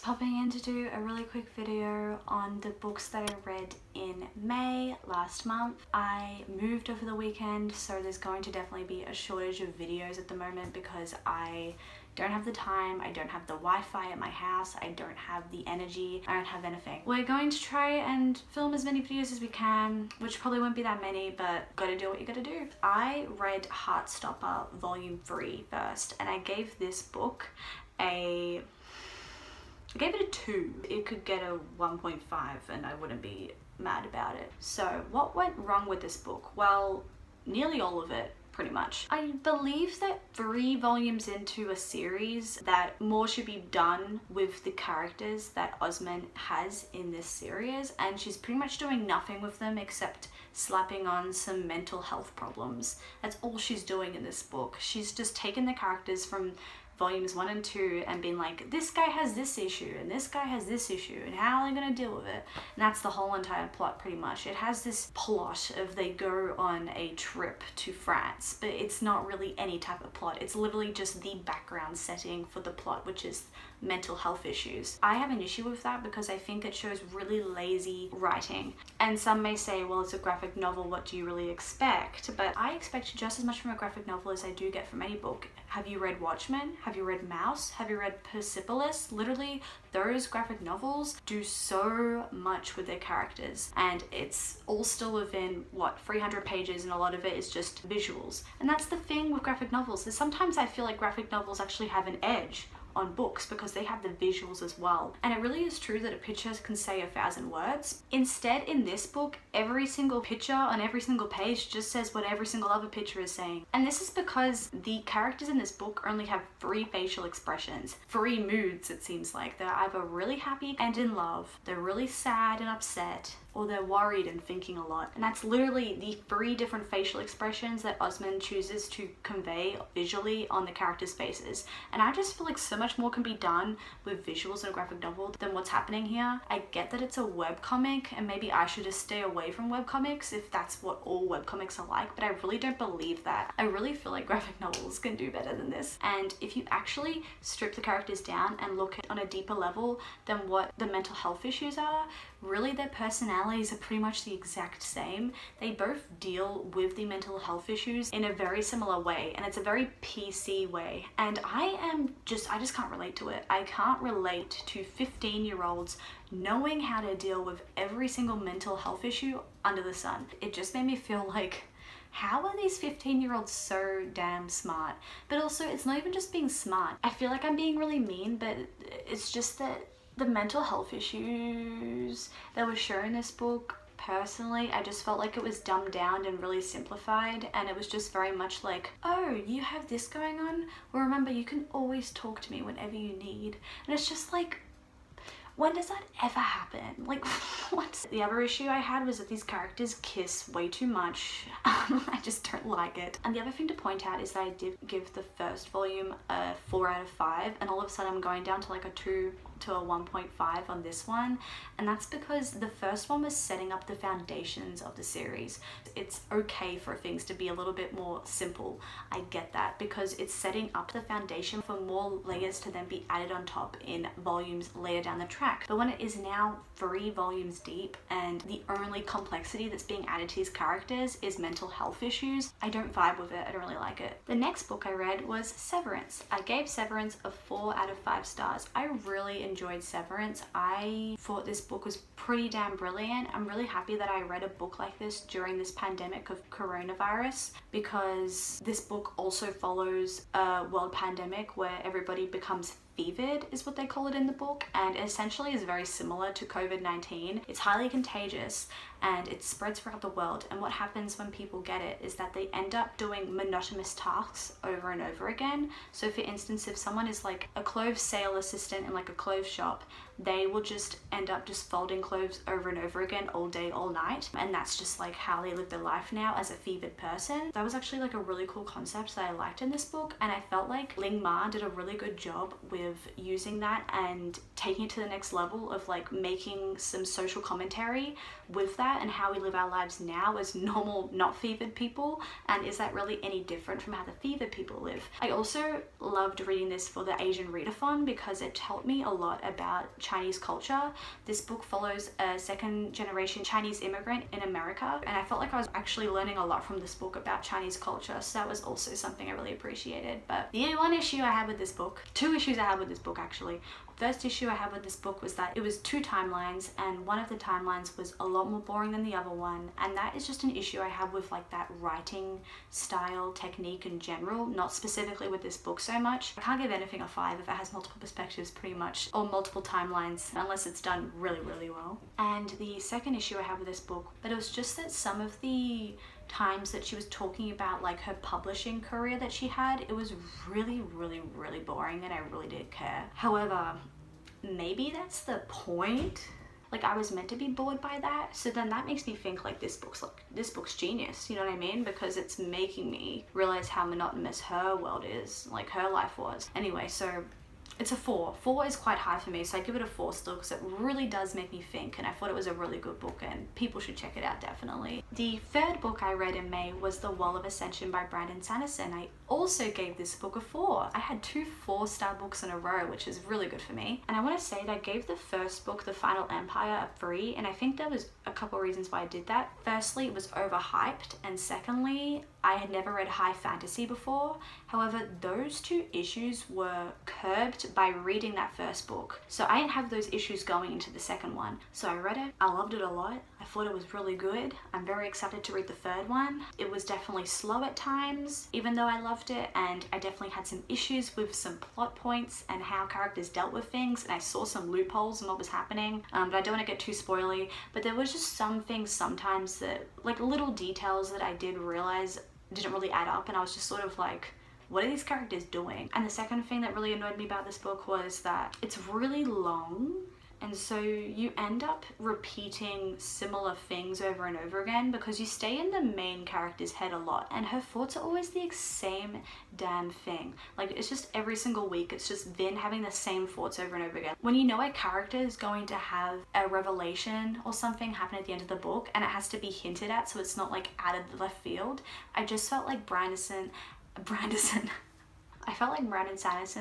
popping in to do a really quick video on the books that I read in May last month. I moved over the weekend, so there's going to definitely be a shortage of videos at the moment because I don't have the time, I don't have the Wi-Fi at my house, I don't have the energy, I don't have anything. We're going to try and film as many videos as we can, which probably won't be that many, but gotta do what you gotta do. I read Heartstopper Volume 3 first, and I gave this book I gave it a 2. It could get a 1.5 and I wouldn't be mad about it. So what went wrong with this book? Well, nearly all of it, pretty much. I believe that 3 volumes into a series that more should be done with the characters that Osman has in this series, and she's pretty much doing nothing with them except slapping on some mental health problems. That's all she's doing in this book. She's just taken the characters from volumes 1 and 2 and been like, this guy has this issue and this guy has this issue and how are they going to deal with it? And that's the whole entire plot pretty much. It has this plot of they go on a trip to France, but it's not really any type of plot. It's literally just the background setting for the plot, which is mental health issues. I have an issue with that because I think it shows really lazy writing. And some may say, well, it's a graphic novel, what do you really expect? But I expect just as much from a graphic novel as I do get from any book. Have you read Watchmen? Have you read Mouse? Have you read Persepolis? Literally, those graphic novels do so much with their characters, and it's all still within, 300 pages, and a lot of it is just visuals. And that's the thing with graphic novels, is sometimes I feel like graphic novels actually have an edge on books because they have the visuals as well. And it really is true that a picture can say 1,000 words. Instead, in this book, every single picture on every single page just says what every single other picture is saying. And this is because the characters in this book only have 3 facial expressions, 3 moods it seems like. They're either really happy and in love, they're really sad and upset, or they're worried and thinking a lot. And that's literally the 3 different facial expressions that Osman chooses to convey visually on the characters' faces. And I just feel like so much more can be done with visuals in a graphic novel than what's happening here. I get that it's a webcomic, and maybe I should just stay away from webcomics if that's what all webcomics are like, but I really don't believe that. I really feel like graphic novels can do better than this. And if you actually strip the characters down and look at on a deeper level than what the mental health issues are, really their personalities are pretty much the exact same. They both deal with the mental health issues in a very similar way, and it's a very PC way. And I just can't relate to it. I can't relate to 15-year-olds knowing how to deal with every single mental health issue under the sun. It just made me feel like, how are these 15-year-olds so damn smart? But also, it's not even just being smart. I feel like I'm being really mean, but it's just that the mental health issues that were shown in this book, personally, I just felt like it was dumbed down and really simplified, and it was just very much like, oh, you have this going on? Well, remember, you can always talk to me whenever you need. And it's just like, when does that ever happen? Like, what? The other issue I had was that these characters kiss way too much. I just don't like it. And the other thing to point out is that I did give the first volume a 4 out of 5, and all of a sudden I'm going down to like a 2 to a 1.5 on this one, and that's because the first one was setting up the foundations of the series. It's okay for things to be a little bit more simple. I get that, because it's setting up the foundation for more layers to then be added on top in volumes later down the track. But when it is now 3 volumes deep and the only complexity that's being added to these characters is mental health issues, I don't vibe with it. I don't really like it. The next book I read was Severance. I gave Severance a 4 out of 5 stars. I really enjoyed Severance. I thought this book was pretty damn brilliant. I'm really happy that I read a book like this during this pandemic of coronavirus, because this book also follows a world pandemic where everybody becomes fevered, is what they call it in the book, and essentially is very similar to COVID-19. It's highly contagious and it spreads throughout the world, and what happens when people get it is that they end up doing monotonous tasks over and over again. So for instance, if someone is like a clothes sale assistant in like a clothes shop, they will just end up just folding clothes over and over again all day, all night, and that's just like how they live their life now as a fevered person. That was actually like a really cool concept that I liked in this book, and I felt like Ling Ma did a really good job with using that and taking it to the next level of like making some social commentary with that and how we live our lives now as normal, not fevered people, and is that really any different from how the fevered people live? I also loved reading this for the Asian readathon because it taught me a lot about Chinese culture. This book follows a second generation Chinese immigrant in America, and I felt like I was actually learning a lot from this book about Chinese culture, so that was also something I really appreciated. But the one issue I had with this book, two issues I had with this book actually. First issue I had with this book was that it was two timelines, and one of the timelines was a lot more boring than the other one, and that is just an issue I have with like that writing style technique in general, not specifically with this book so much. I can't give anything a 5 if it has multiple perspectives pretty much, or multiple timelines, unless it's done really, really well. And the second issue I have with this book, but it was just that some of the times that she was talking about like her publishing career that she had, it was really, really, really boring, and I really didn't care. However, maybe that's the point. Like, I was meant to be bored by that, so then that makes me think like this book's genius, you know what I mean? Because it's making me realize how monotonous her world is, like her life was. Anyway, so it's a 4. 4 is quite high for me, so I give it a 4 still because it really does make me think, and I thought it was a really good book and people should check it out definitely. The third book I read in May was The Wall of Ascension by Brandon Sanderson. I also gave this book a 4. I had 2 4-star books in a row, which is really good for me. And I want to say that I gave the first book, The Final Empire, a 3, and I think there was a couple reasons why I did that. Firstly, it was overhyped, and secondly, I had never read high fantasy before. However, those 2 issues were curbed by reading that first book. So I didn't have those issues going into the second one. So I read it, I loved it a lot. I thought it was really good. I'm very excited to read the third one. It was definitely slow at times, even though I loved it, and I definitely had some issues with some plot points and how characters dealt with things, and I saw some loopholes in what was happening, but I don't want to get too spoily. But there was just some things sometimes that, like little details that I did realize didn't really add up, and I was just sort of like, what are these characters doing? And the second thing that really annoyed me about this book was that it's really long, and so you end up repeating similar things over and over again because you stay in the main character's head a lot, and her thoughts are always the same damn thing. Like, it's just every single week, it's just Vin having the same thoughts over and over again. When you know a character is going to have a revelation or something happen at the end of the book, and it has to be hinted at so it's not like out of the left field, I just felt like Brandon Sanderson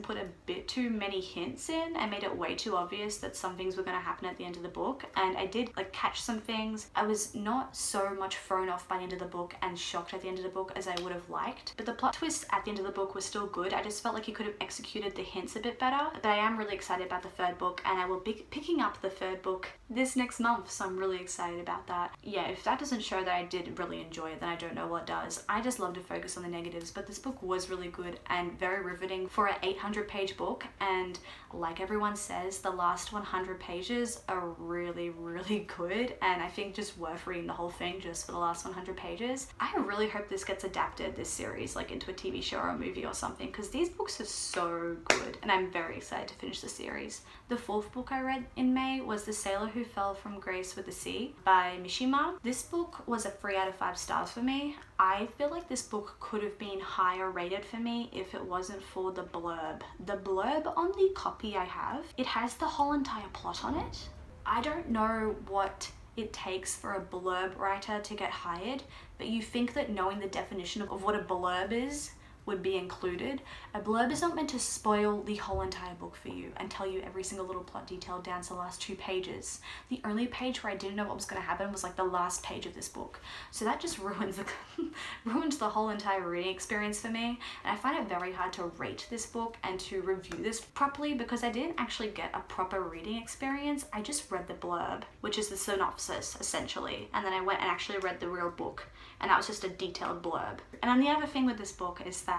put a bit too many hints in and made it way too obvious that some things were going to happen at the end of the book, and I did like catch some things. I was not so much thrown off by the end of the book and shocked at the end of the book as I would have liked, but the plot twist at the end of the book was still good. I just felt like he could have executed the hints a bit better. But I am really excited about the third book, and I will be picking up the third book this next month, so I'm really excited about that. Yeah, if that doesn't show that I did really enjoy it, then I don't know what does. I just love to focus on the negatives, but this book was really good and very riveting for an 800-page book, and like everyone says, the last 100 pages are really, really good, and I think just worth reading the whole thing just for the last 100 pages. I really hope this gets adapted, this series, like into a TV show or a movie or something, because these books are so good, and I'm very excited to finish the series. The fourth book I read in May was The Sailor Who Fell from Grace with the Sea by Mishima. This book was a 3 out of 5 stars for me. I feel like this book could have been higher rated for me if it wasn't for the blurb. The blurb on the copy I have, it has the whole entire plot on it. I don't know what it takes for a blurb writer to get hired, but you think that knowing the definition of what a blurb is would be included. A blurb is not meant to spoil the whole entire book for you and tell you every single little plot detail down to the last 2 pages. The only page where I didn't know what was going to happen was like the last page of this book. So that just ruins the whole entire reading experience for me. And I find it very hard to rate this book and to review this properly because I didn't actually get a proper reading experience. I just read the blurb, which is the synopsis essentially. And then I went and actually read the real book, and that was just a detailed blurb. And then the other thing with this book is that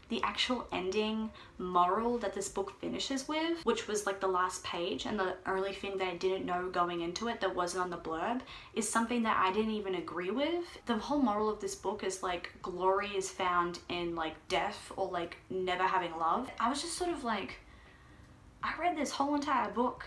the actual ending moral that this book finishes with, which was like the last page and the only thing that I didn't know going into it that wasn't on the blurb, is something that I didn't even agree with. The whole moral of this book is like glory is found in like death or like never having love. I was just sort of like, I read this whole entire book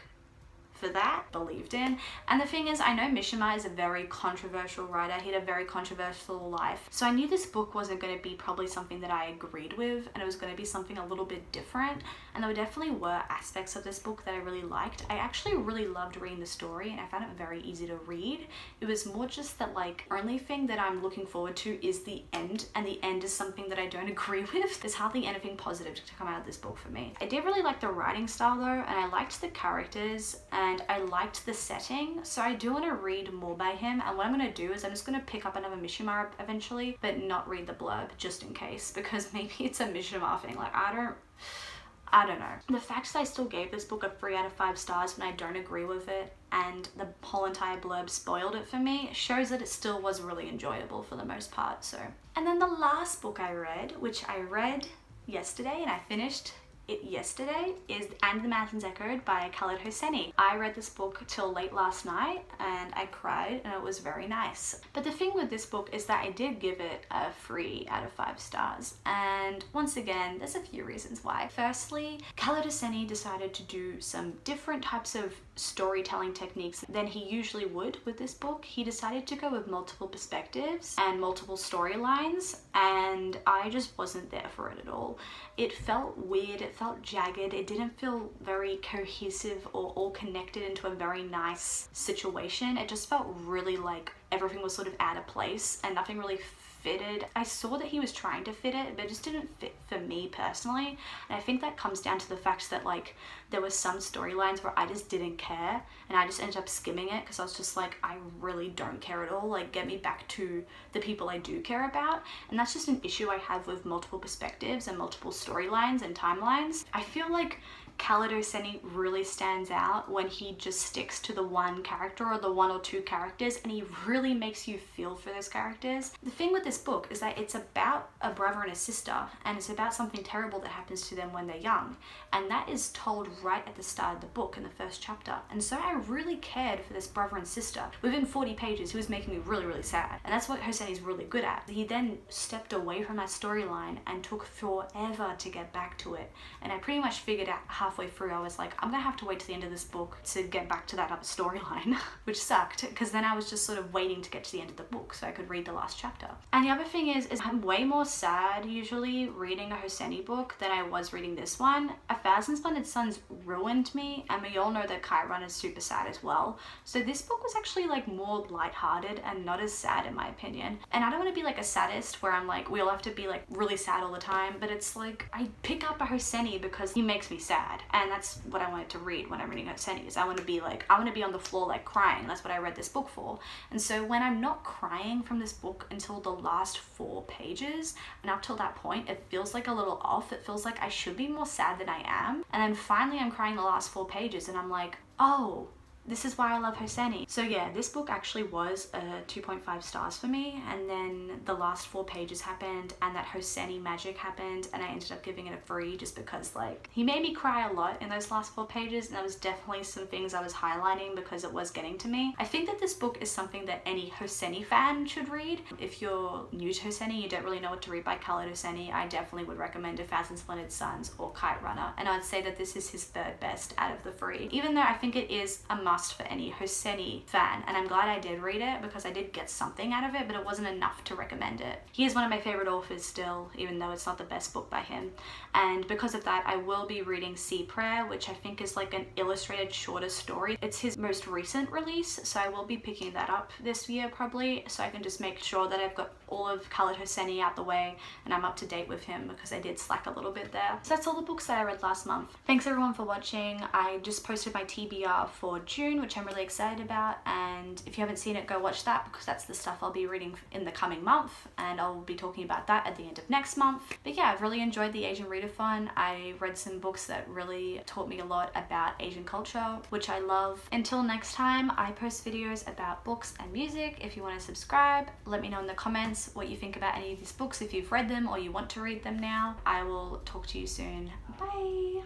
for that, believed in. And the thing is, I know Mishima is a very controversial writer. He had a very controversial life. So I knew this book wasn't going to be probably something that I agreed with, and it was going to be something a little bit different. And there definitely were aspects of this book that I really liked. I actually really loved reading the story, and I found it very easy to read. It was more just that, like, only thing that I'm looking forward to is the end, and the end is something that I don't agree with. There's hardly anything positive to come out of this book for me. I did really like the writing style though, and I liked the characters, and I liked the setting. So I do want to read more by him, and what I'm going to do is I'm just going to pick up another Mishima eventually, but not read the blurb just in case, because maybe it's a Mishima thing. Like, I don't know. The fact that I still gave this book a 3 out of 5 stars when I don't agree with it, and the whole entire blurb spoiled it for me, shows that it still was really enjoyable for the most part. So, and then the last book I read, which I read yesterday and I finished it yesterday, is And the Mountains Echoed by Khaled Hosseini. I read this book till late last night and I cried, and it was very nice. But the thing with this book is that I did give it a 3 out of 5 stars. And once again, there's a few reasons why. Firstly, Khaled Hosseini decided to do some different types of storytelling techniques than he usually would with this book. He decided to go with multiple perspectives and multiple storylines, and I just wasn't there for it at all. It felt weird, it felt jagged, it didn't feel very cohesive or all connected into a very nice situation. It just felt really like everything was sort of out of place and nothing really fitted. I saw that he was trying to fit it, but it just didn't fit for me personally. And I think that comes down to the fact that, like, there were some storylines where I just didn't care, and I just ended up skimming it because I was just like, I really don't care at all. Like, get me back to the people I do care about. And that's just an issue I have with multiple perspectives and multiple storylines and timelines. I feel like Khaled Hosseini really stands out when he just sticks to the one character or the 1 or 2 characters, and he really makes you feel for those characters. The thing with this book is that it's about a brother and a sister, and it's about something terrible that happens to them when they're young, and that is told right at the start of the book in the first chapter. And so I really cared for this brother and sister. Within 40 pages, he was making me really, really sad, and that's what Hosseini's really good at. He then stepped away from that storyline and took forever to get back to it, and I pretty much figured out halfway through, I was like, I'm gonna have to wait to the end of this book to get back to that other storyline, which sucked, because then I was just sort of waiting to get to the end of the book so I could read the last chapter. And the other thing is I'm way more sad usually reading a Hosseini book than I was reading this one. A Thousand Splendid Suns ruined me, and we all know that Kite Run is super sad as well. So this book was actually like more lighthearted and not as sad in my opinion. And I don't want to be like a sadist where I'm like, we all have to be like really sad all the time, but it's like I pick up a Hosseini because he makes me sad. And that's what I wanted to read when I'm reading Hosseini, is I want to be on the floor like crying. That's what I read this book for. And so when I'm not crying from this book until the last 4 pages, and up till that point, it feels like a little off. It feels like I should be more sad than I am. And then finally I'm crying the last 4 pages and I'm like, oh, this is why I love Hosseini. So yeah, this book actually was a 2.5 stars for me, and then the last 4 pages happened and that Hosseini magic happened, and I ended up giving it a 3 just because, like, he made me cry a lot in those last 4 pages, and there was definitely some things I was highlighting because it was getting to me. I think that this book is something that any Hosseini fan should read. If you're new to Hosseini, you don't really know what to read by Khaled Hosseini, I definitely would recommend A Thousand Splendid Suns or Kite Runner, and I'd say that this is his 3rd best out of the 3, even though I think it is a must for any Hosseini fan, and I'm glad I did read it because I did get something out of it, but it wasn't enough to recommend it. He is one of my favorite authors still, even though it's not the best book by him, and because of that I will be reading Sea Prayer, which I think is like an illustrated shorter story. It's his most recent release, so I will be picking that up this year probably, so I can just make sure that I've got all of Khaled Hosseini out the way and I'm up to date with him, because I did slack a little bit there. So that's all the books that I read last month. Thanks everyone for watching. I just posted my TBR for June, which I'm really excited about, and if you haven't seen it, go watch that because that's the stuff I'll be reading in the coming month, and I'll be talking about that at the end of next month. But yeah, I've really enjoyed the Asian Readathon. I read some books that really taught me a lot about Asian culture, which I love. Until next time, I post videos about books and music. If you want to subscribe, let me know in the comments what you think about any of these books, if you've read them or you want to read them now. I will talk to you soon. Bye!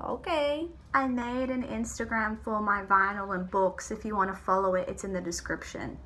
Okay. I made an Instagram for my vinyl and books. If you want to follow it, it's in the description.